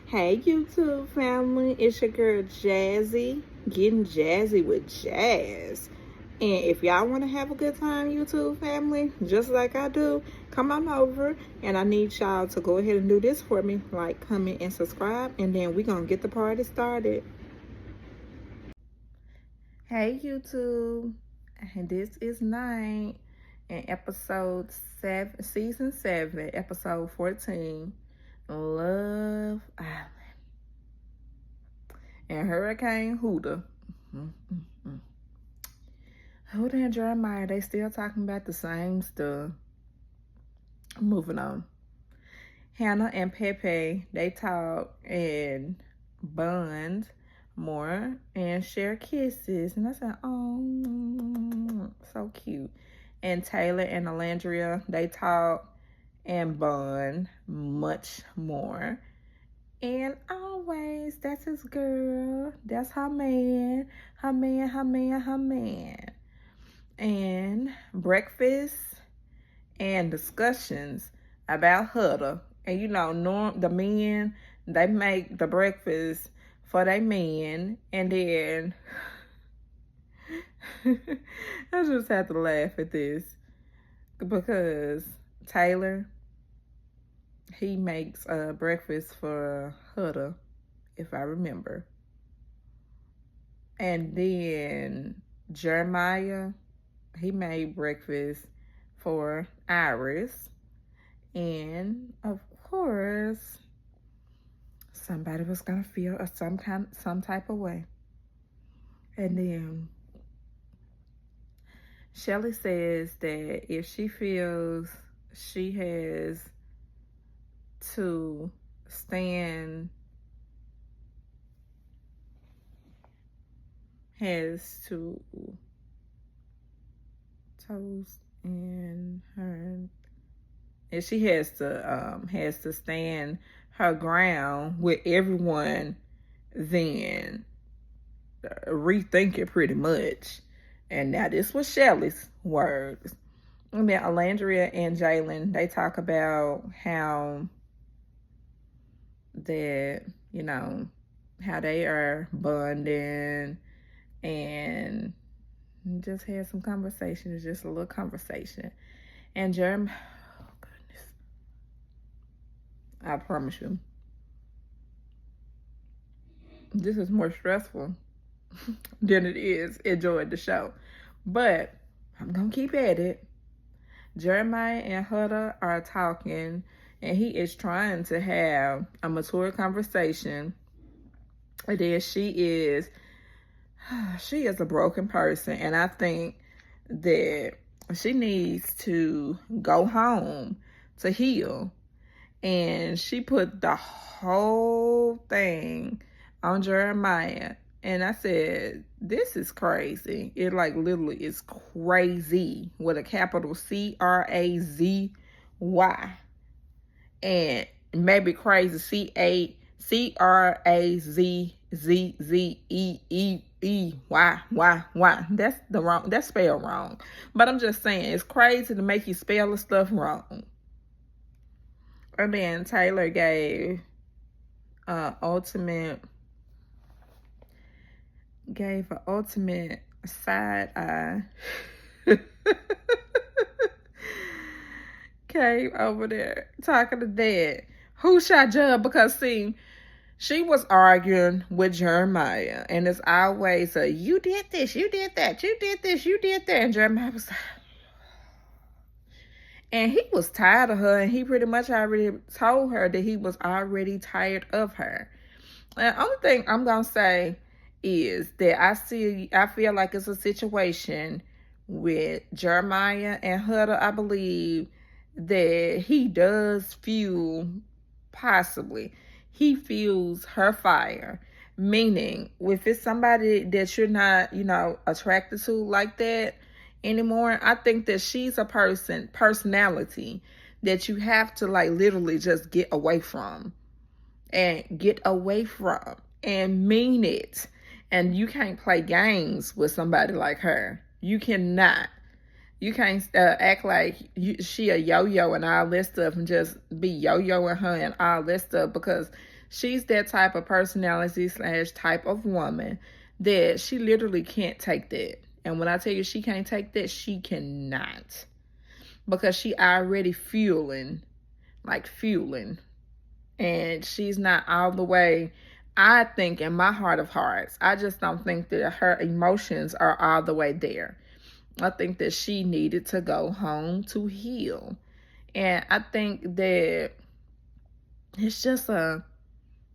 Hey YouTube family, it's your girl Jazzy, getting jazzy with jazz. And if y'all want to have a good time, YouTube family, just like I do, come on over. And I need y'all to go ahead and do this for me, like, comment, and subscribe. And then we're going to get the party started. Hey YouTube, and this is Night and episode 7, season 7, episode 14. Love Island and Hurricane Huda. Huda and Jeremiah, they still talking about the same stuff. Moving on. Hannah and Pepe, they talk and bond more and share kisses. And I said, oh, so cute. And Taylor and Alandria, they talk and bond much more. And always, that's his girl. That's her man. Her man, her man, her man. And breakfast and discussions about Huda. And you know, the men, they make the breakfast for their man. And then, I just have to laugh at this. Because Taylor, he makes breakfast for Huda, if I remember. And then Jeremiah, he made breakfast for Iris. And of course, somebody was gonna feel some type of way. And then Shelly says that if she feels she has to stand, has to toast in her, and she has to stand her ground with everyone, then rethink it pretty much. And now this was Shelly's words. And then Alandria and Jalen, they talk about how that, you know, how they are bonding and just had some conversations, just a little conversation. And Jeremy, oh goodness, I promise you, this is more stressful than it is enjoying the show. But I'm gonna keep at it. Jeremiah and Huda are talking, and he is trying to have a mature conversation. And then she is a broken person, and I think that she needs to go home to heal. And she put the whole thing on Jeremiah. And I said, this is crazy. It like literally is crazy with a capital CRAZY. And maybe crazy CRAZZZEEY. That's spelled wrong. But I'm just saying, it's crazy to make you spell the stuff wrong. And then Taylor gave ultimate side eye. Came over there talking to Dad. Who shot Jub? Because see, she was arguing with Jeremiah, and it's always a, you did this, you did that, you did this, you did that. And Jeremiah was like, and he was tired of her, and he pretty much already told her that he was already tired of her. And the only thing I'm gonna say is that I feel like it's a situation with Jeremiah and Huda. I believe that he does feel, possibly, he feels her fire. Meaning, if it's somebody that you're not, attracted to like that anymore, I think that she's a personality that you have to like literally just get away from. And mean it. And you can't play games with somebody like her. You cannot. You can't act like she a yo-yo and all that stuff and just be yo-yoing her and all that stuff, because She's that type of personality / type of woman that she literally can't take that. And when I tell you she can't take that, she cannot. Because she already fueling. And she's not all the way, I think, in my heart of hearts, I just don't think that her emotions are all the way there. I think that she needed to go home to heal. And I think that it's just a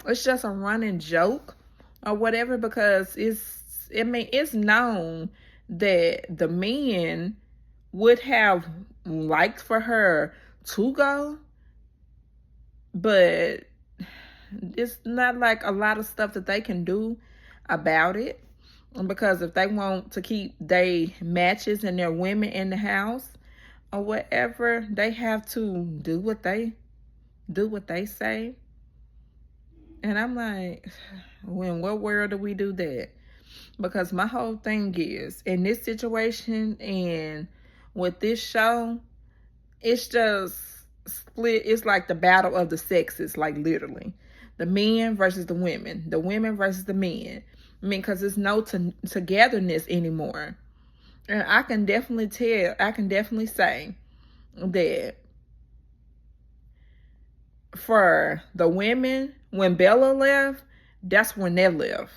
running joke or whatever, because it's known that the men would have liked for her to go, but it's not like a lot of stuff that they can do about it. Because if they want to keep their matches and their women in the house or whatever, they have to do what they say. And I'm like, in what world do we do that? Because my whole thing is, in this situation and with this show, it's just split. It's like the battle of the sexes, like literally. The men versus the women versus the men. I mean, because there's no togetherness anymore. And I can definitely say that for the women, when Bella left, that's when they left.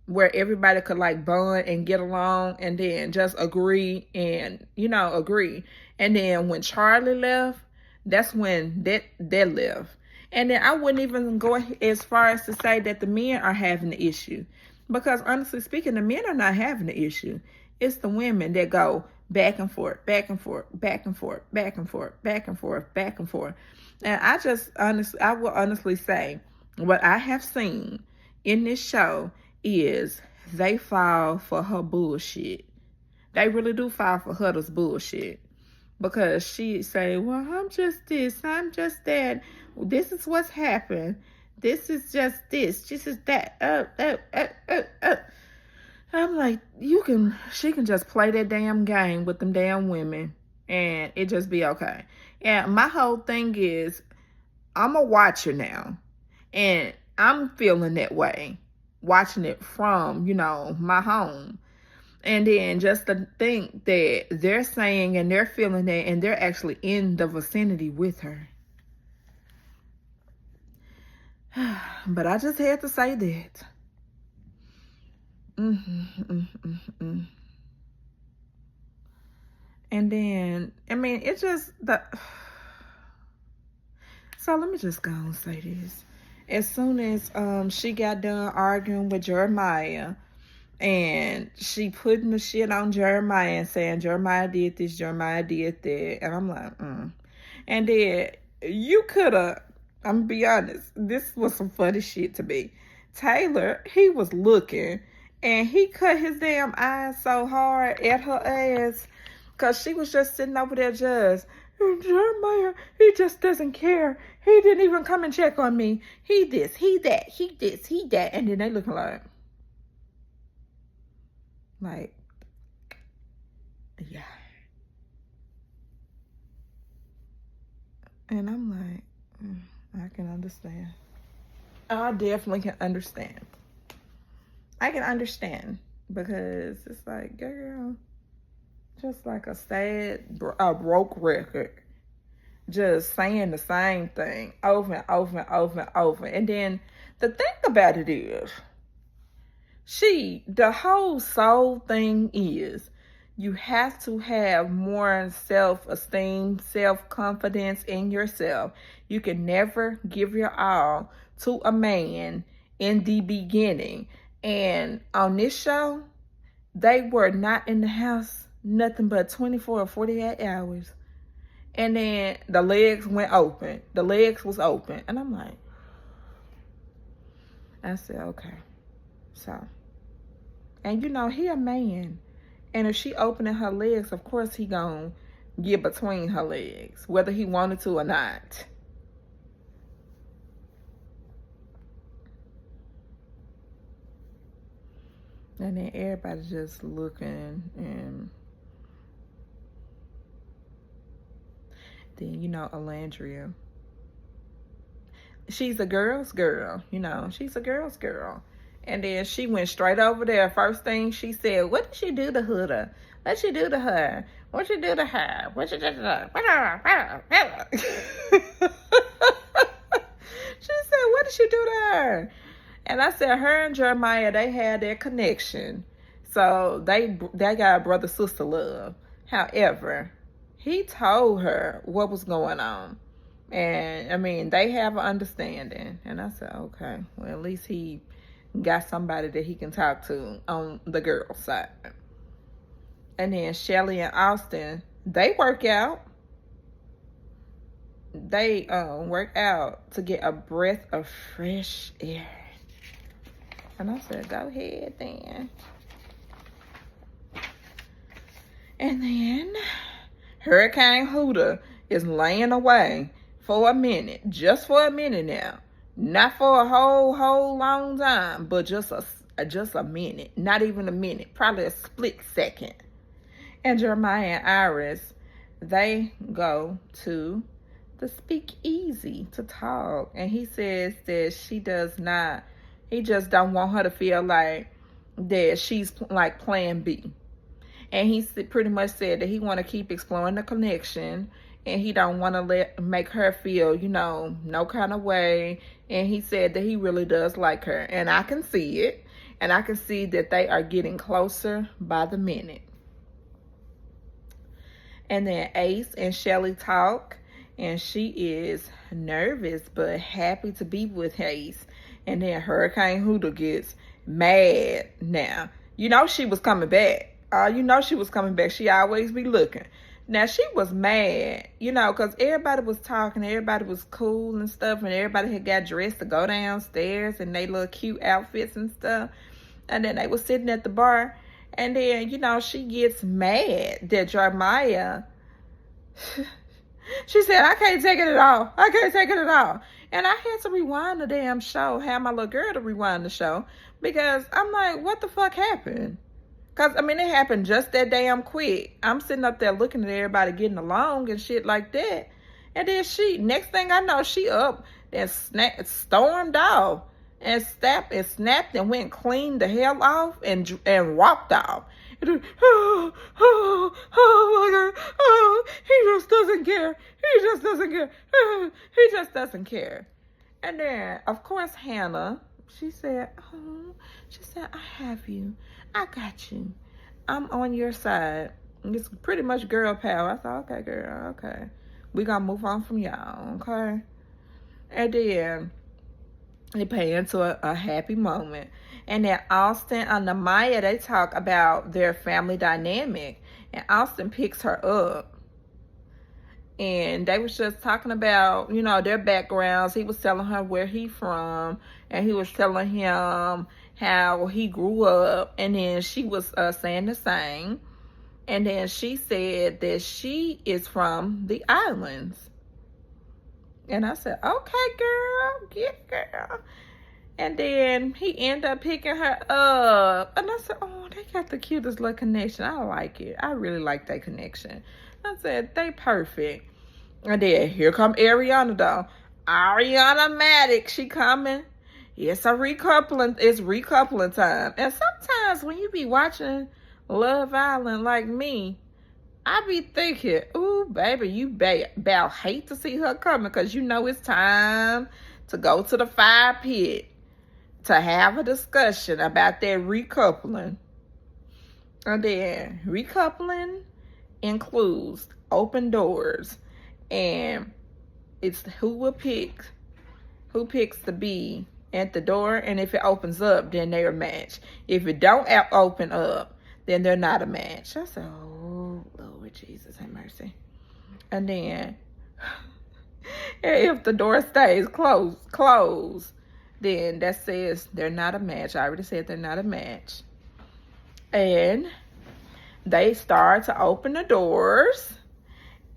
Where everybody could like bond and get along and then just agree. And then when Charlie left, that's when that left. And then I wouldn't even go as far as to say that the men are having the issue. Because honestly speaking, the men are not having the issue. It's the women that go back and forth, back and forth, back and forth, back and forth, back and forth, back and forth. And I will honestly say, what I have seen in this show is they fall for her bullshit. They really do fall for Huddle's bullshit. Because she say, well, I'm just this, I'm just that. This is what's happened. This is just this. This is that. I'm like, she can just play that damn game with them damn women and it just be okay. And my whole thing is, I'm a watcher now. And I'm feeling that way. Watching it from, my home. And then just to think that they're saying and they're feeling that and they're actually in the vicinity with her. But I just had to say that. And then, I mean, it's just so let me just go and say this. As soon as she got done arguing with Jeremiah, and she putting the shit on Jeremiah and saying Jeremiah did this, Jeremiah did that. And I'm like, And then you could have, I'm going to be honest, this was some funny shit to me. Taylor, he was looking and he cut his damn eyes so hard at her ass because she was just sitting over there just, Jeremiah, he just doesn't care. He didn't even come and check on me. He this, he that, he this, he that. And then they looking like, yeah. And I'm like, I can understand. I definitely can understand. I can understand because it's like, girl, just like a sad, broke record. Just saying the same thing over and over and over and over. And then the thing about it is, the whole soul thing is, you have to have more self-esteem, self-confidence in yourself. You can never give your all to a man in the beginning. And on this show, they were not in the house nothing but 24 or 48 hours. And then the legs went open. The legs was open. And I'm like, I said, okay. So, and he a man. And if she opening her legs, of course he gonna get between her legs, whether he wanted to or not. And then everybody just looking, and then Alandria. she's a girl's girl, you know. She's a girl's girl. And then she went straight over there. First thing she said, what did she do to Huda? What she do to her? What she do to her? What she do to her? She said, what did she do to her? And I said, her and Jeremiah, they had their connection. So they got brother-sister love. However, he told her what was going on. And, I mean, they have an understanding. And I said, okay, well, at least he got somebody that he can talk to on the girl side. And then Shelly and Austin, they work out. They work out to get a breath of fresh air. And I said, go ahead then. And then Hurricane Huda is laying away for a minute. Just for a minute now. Not for a whole long time, but just a minute. Not even a minute. Probably a split second. And Jeremiah and Iris, they go to the speakeasy to talk. And he says that he just don't want her to feel like that she's like plan B. And he pretty much said that he want to keep exploring the connection. And he don't want to make her feel, you know, no kind of way. And he said that he really does like her. And I can see it. And I can see that they are getting closer by the minute. And then Ace and Shelly talk. And she is nervous but happy to be with Ace. And then Hurricane Huda gets mad now. You know she was coming back. You know she was coming back. She always be looking. Now, she was mad, you know, because everybody was talking. Everybody was cool and stuff. And everybody had got dressed to go downstairs in their little cute outfits and stuff. And then they was sitting at the bar. And then, you know, she gets mad that Jeremiah, she said, I can't take it at all. I can't take it at all. And I had to rewind the damn show, have my little girl to rewind the show. Because I'm like, what the fuck happened? Because, I mean, it happened just that damn quick. I'm sitting up there looking at everybody getting along and shit like that. And then next thing I know, she up and stormed off and snapped and went clean the hell off and walked off. And oh my God, he just doesn't care. He just doesn't care. He just doesn't care. And then, of course, Hannah, she said, I have you. I got you. I'm on your side. It's pretty much girl power. I thought, okay, girl, okay. We gonna move on from y'all, okay? And then they pay into a happy moment. And then Austin and Amaya, they talk about their family dynamic. And Austin picks her up. And they was just talking about, you know, their backgrounds. He was telling her where he from. And he was telling him how he grew up. And then she was saying the same. And then she said that she is from the islands. And I said, okay, girl. Get it, girl. And then he ended up picking her up. And I said, oh, they got the cutest little connection. I like it. I really like that connection. I said, they perfect. And then here come Ariana, though. Ariana Maddox, she coming. It's recoupling time. And sometimes when you be watching Love Island like me, I be thinking, ooh, baby, you about hate to see her coming because you know it's time to go to the fire pit to have a discussion about that recoupling. And then recoupling includes open doors. And it's who picks to be at the door. And if it opens up, then they're a match. If it don't open up, then they're not a match. I said, oh, Lord Jesus, have mercy. And then if the door stays closed, then that says they're not a match. I already said they're not a match. And they start to open the doors.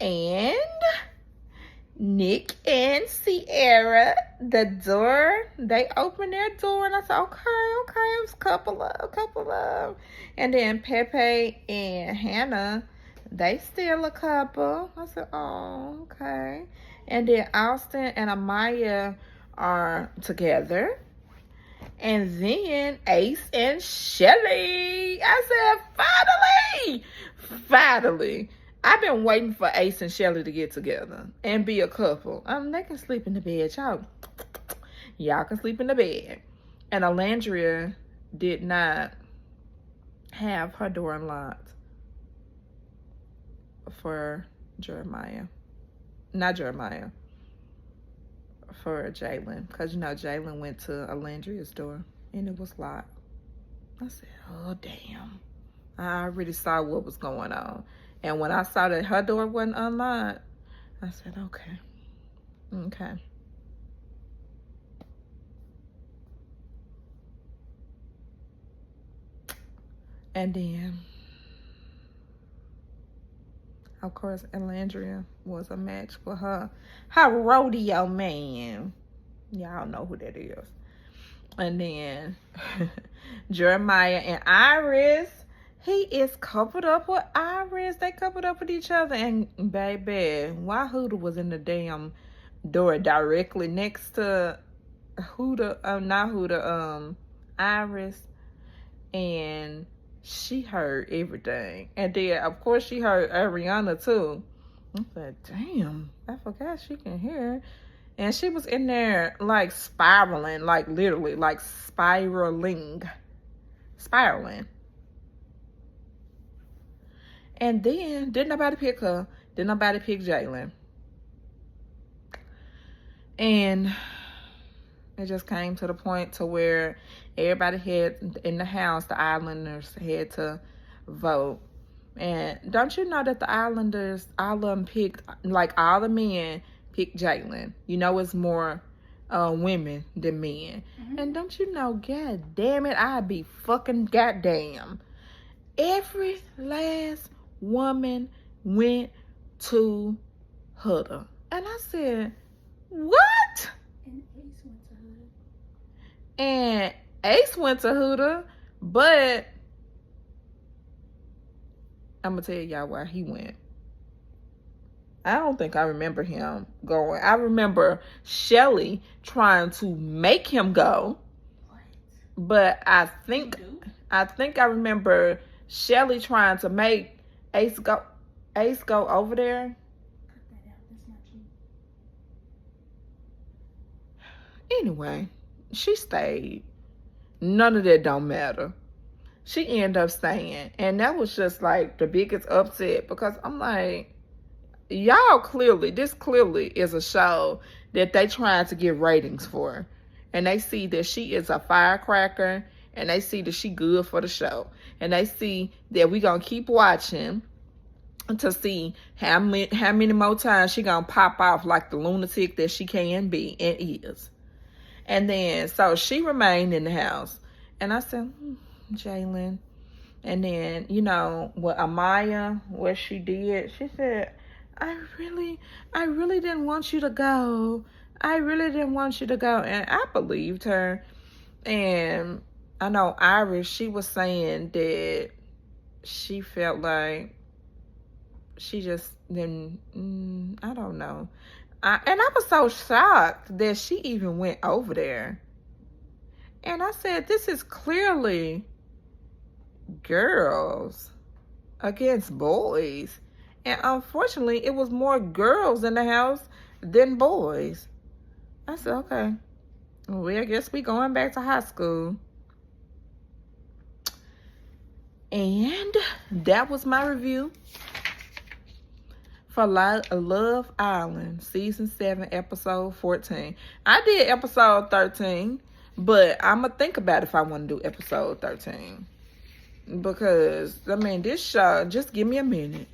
And Nick and Sierra, they opened their door. And I said, okay, it was a couple of. And then Pepe and Hannah, they still a couple. I said, oh, okay. And then Austin and Amaya are together. And then Ace and Shelly. I said, finally. I've been waiting for Ace and Shelly to get together and be a couple. They can sleep in the bed, y'all can sleep in the bed. And Alandria did not have her door unlocked for Jeremiah. Not Jeremiah. For Jalen. Because, Jalen went to Alandria's door and it was locked. I said, oh, damn. I already saw what was going on. And when I saw that her door wasn't unlocked, I said, okay. And then, of course, Alandria was a match for her rodeo man. Y'all know who that is. And then Jeremiah and Iris, he is coupled up with Iris. They coupled up with each other. And baby, why Huda was in the damn door directly next to Iris. And she heard everything. And then, of course, she heard Ariana, too. I said, damn, I forgot she can hear. And she was in there, like, spiraling, like, literally, like, spiraling. And then, didn't nobody pick her. Didn't nobody pick Jalen. And it just came to the point to where everybody had, in the house, the Islanders had to vote. And don't you know that the Islanders, all of them picked, like all the men picked Jalen. It's more women than men. Mm-hmm. And don't you know, god damn it, I'd be fucking goddamn. Every last woman went to Huda. And I said, what? And Ace went to Huda, but I'm going to tell y'all why he went. I don't think I remember him going. I remember Shelly trying to make him go. What? But I think I remember Shelly trying to make Ace go over there. Cut that out. That's not true. Anyway, she stayed. None of that don't matter. She ended up staying. And that was just like the biggest upset because I'm like, this clearly is a show that they trying to get ratings for. And they see that she is a firecracker and they see that she good for the show. And they see that we gonna keep watching to see how many more times she gonna pop off like the lunatic that she can be and is. And then, so she remained in the house. And I said, Jalen. And then, with Amaya, what she did, she said, I really didn't want you to go. I really didn't want you to go. And I believed her. And I know Iris, she was saying that she felt like she just didn't, I don't know. And I was so shocked that she even went over there. And I said, this is clearly girls against boys. And unfortunately, it was more girls in the house than boys. I said, okay. Well, I guess we going back to high school. And that was my review for Love Island, Season 7, Episode 14. I did Episode 13, but I'm going to think about if I want to do Episode 13. Because, this show, just give me a minute.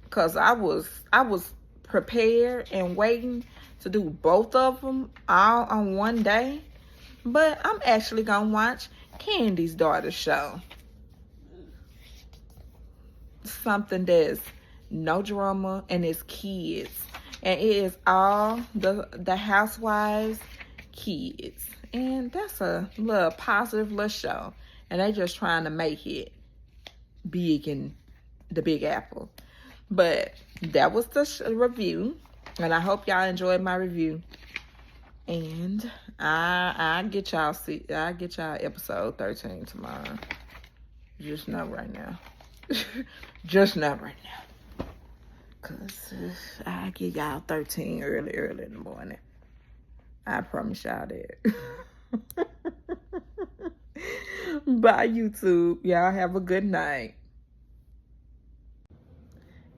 Because I was prepared and waiting to do both of them all on one day. But I'm actually going to watch Candy's daughter's show. Something that's no drama and it's kids. And it is all the housewives' kids. And that's a little positive little show. And they just trying to make it big in the Big Apple. But that was the review. And I hope y'all enjoyed my review. And I get y'all episode 13 tomorrow. Just not right now. Just not right now. Cause I get y'all 13 early in the morning. I promise y'all that. Bye, YouTube. Y'all have a good night.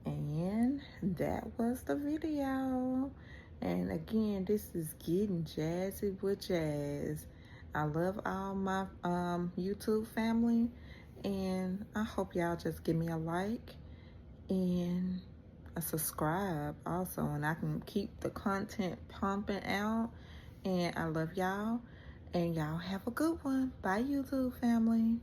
And that was the video. And again, this is Getting Jazzy with Jazz. I love all my YouTube family, and I hope y'all just give me a like and a subscribe also, and I can keep the content pumping out. And I love y'all, and y'all have a good one. Bye, YouTube family.